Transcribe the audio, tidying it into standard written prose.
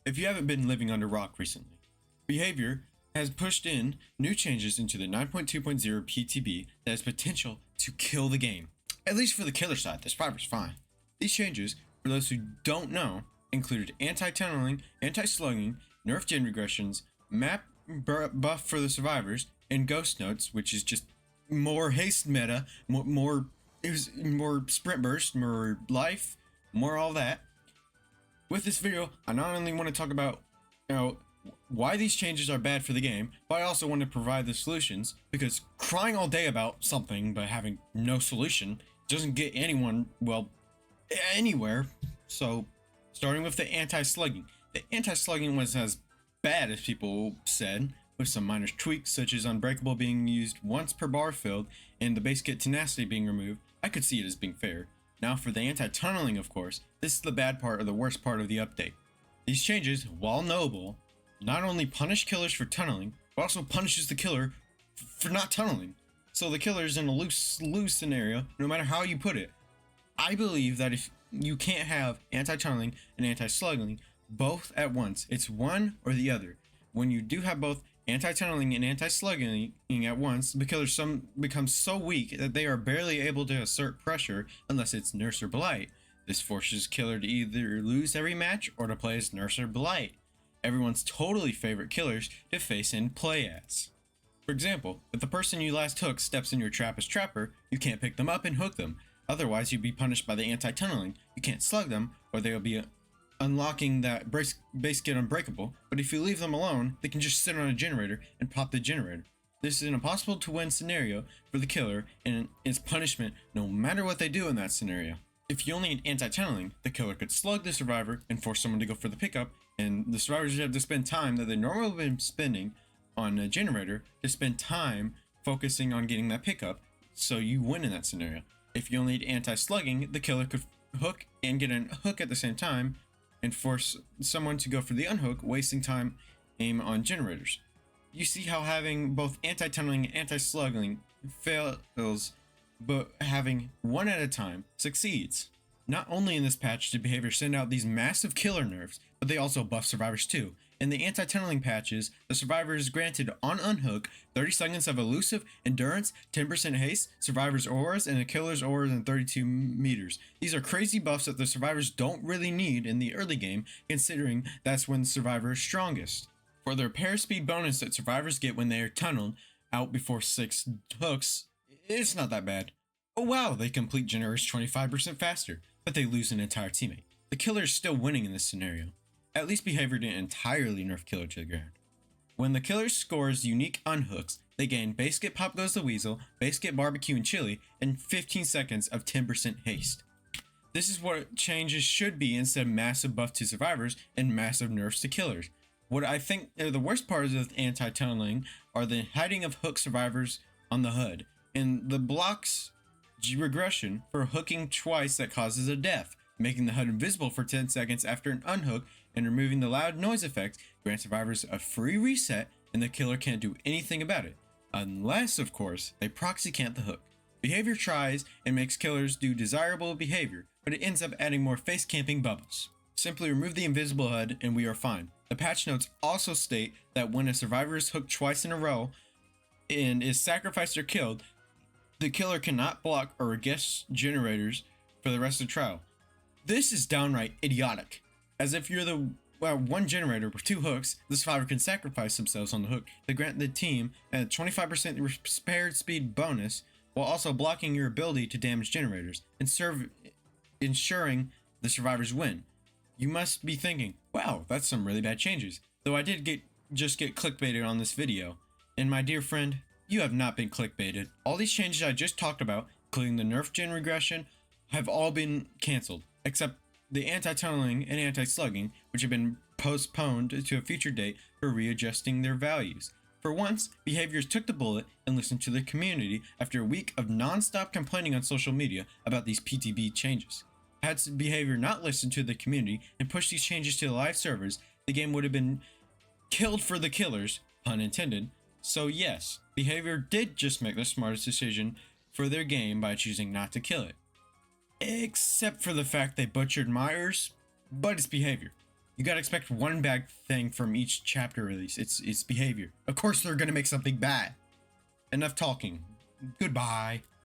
If you haven't been living under a rock recently, Behavior has pushed in new changes into the 9.2.0 PTB that has potential to kill the game. At least for the killer side, the survivor's fine. These changes, for those who don't know, included anti-tunneling, anti-slugging, nerf gen regressions, map buff for the survivors, and ghost notes, which is just more haste meta, more sprint burst, more life, more all that. With this video, I not only want to talk about, why these changes are bad for the game, but I also want to provide the solutions, because crying all day about something but having no solution doesn't get anyone, well, anywhere. So, starting with the anti-slugging. The anti-slugging was as bad as people said, with some minor tweaks such as Unbreakable being used once per bar filled and the base kit Tenacity being removed. I could see it as being fair. Now for the anti-tunneling, of course, this is the bad part or the worst part of the update. These changes, while knowable, not only punish killers for tunneling, but also punishes the killer for not tunneling. So the killer's in a lose scenario, no matter how you put it. I believe that if you can't have anti-tunneling and anti-slugging both at once, it's one or the other. When you do have both anti-tunneling and anti-slugging at once, the killer becomes so weak that they are barely able to assert pressure unless it's Nurse or Blight. This forces killer to either lose every match or to play as Nurse or Blight, everyone's totally favorite killers to face and play as. For example, if the person you last hooked steps in your trap as Trapper, you can't pick them up and hook them. Otherwise, you'd be punished by the anti-tunneling. You can't slug them, or they'll be unlocking that base kit Unbreakable, but if you leave them alone, they can just sit on a generator and pop the generator. This is an impossible to win scenario for the killer, and it's punishment no matter what they do in that scenario. If you only need anti-tunneling, the killer could slug the survivor and force someone to go for the pickup, and the survivors would have to spend time that they normally would have been spending on a generator to spend time focusing on getting that pickup, so you win in that scenario. If you only need anti-slugging, the killer could hook and get a hook at the same time, and force someone to go for the unhook, wasting time aim on generators. You see how having both anti-tunneling and anti-slugging fails, but having one at a time succeeds. Not only in this patch did Behavior send out these massive killer nerfs, but they also buff survivors too. In the anti-tunneling patches, the survivor is granted on unhook 30 seconds of elusive, endurance, 10% haste, survivor's auras, and a killer's auras in 32 meters. These are crazy buffs that the survivors don't really need in the early game, considering that's when the survivor is strongest. For the repair speed bonus that survivors get when they are tunneled out before 6 hooks, it's not that bad. Oh wow, they complete generators 25% faster, but they lose an entire teammate. The killer is still winning in this scenario. At least Behavior didn't entirely nerf killer to the ground. When the killer scores unique unhooks, they gain base kit Pop Goes the Weasel, base kit Barbecue and Chili, and 15 seconds of 10% haste. This is what changes should be instead of massive buff to survivors and massive nerfs to killers. What I think are the worst parts of anti-tunneling are the hiding of hook survivors on the HUD, and the blocks regression for hooking twice that causes a death, making the HUD invisible for 10 seconds after an unhook, and removing the loud noise effects grant survivors a free reset and the killer can't do anything about it. Unless, of course, they proxy camp the hook. Behavior tries and makes killers do desirable behavior, but it ends up adding more face camping bubbles. Simply remove the invisible HUD and we are fine. The patch notes also state that when a survivor is hooked twice in a row and is sacrificed or killed, the killer cannot block or guess generators for the rest of the trial. This is downright idiotic. As if you're the one generator with 2 hooks, the survivor can sacrifice themselves on the hook to grant the team a 25% repair speed bonus, while also blocking your ability to damage generators and ensuring the survivors win. You must be thinking, wow, that's some really bad changes. Though I did just get clickbaited on this video. And my dear friend, you have not been clickbaited. All these changes I just talked about, including the nerf gen regression, have all been cancelled, except the anti-tunneling and anti-slugging, which have been postponed to a future date for readjusting their values. For once, Behaviors took the bullet and listened to the community after a week of non-stop complaining on social media about these PTB changes. Had Behavior not listened to the community and pushed these changes to the live servers, the game would have been killed for the killers, pun intended. So yes, Behavior did just make the smartest decision for their game by choosing not to kill it. Except for the fact they butchered Myers, but it's Behavior. You gotta expect one bad thing from each chapter release. It's behavior. Of course they're gonna make something bad. Enough talking. Goodbye.